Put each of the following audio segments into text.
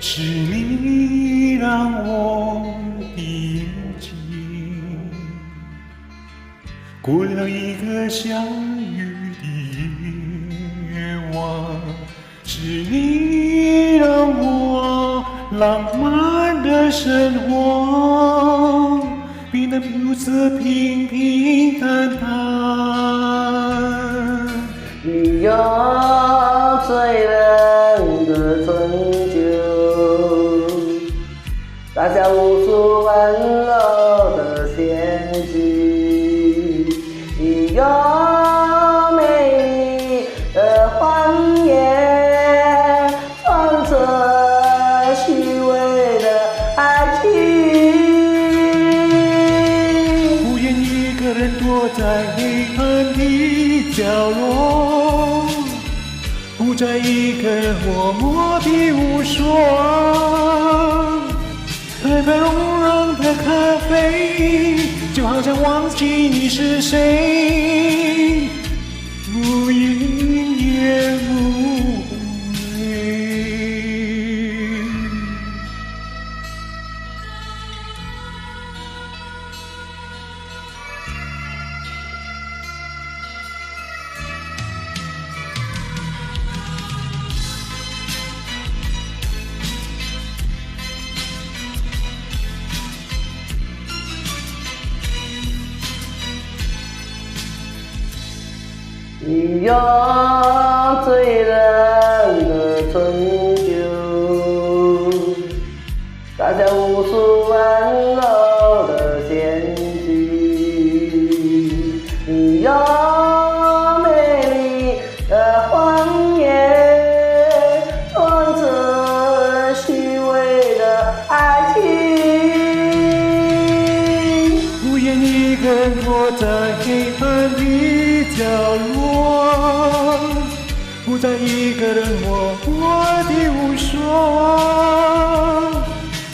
是你让我的眼睛过了一个下雨的夜晚，是你让我浪漫的生活变得如此平平淡淡。你有醉人的春秋，洒下无数温柔的陷阱。你有美丽的谎言，装着虚伪的爱情。不愿一个人躲在黑暗的角落，不再一个人默默地无说。太宽容让的咖啡，就好像忘记你是谁，无言也无悔。你有醉人的春秋，洒下无数温柔的陷阱。你有美丽的谎言，装着虚伪的爱情。不愿一个人躲在黑暗的角落，不再一个人默默地无说。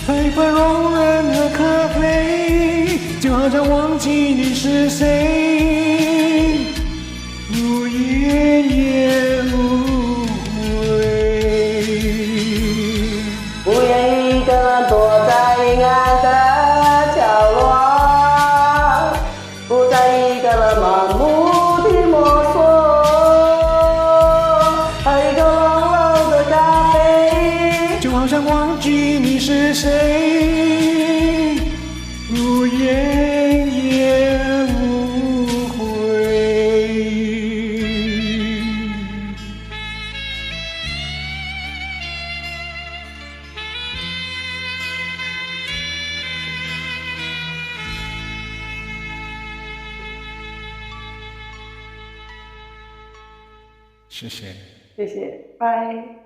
太宽容忍的咖啡，就好像忘记你是谁，无言也无悔。不愿一个人躲在阴暗的角落，不再一个人盲目地摸索。喝一口浓浓的咖啡，就好像忘记你是谁，无言也无悔。谢谢。谢谢，拜。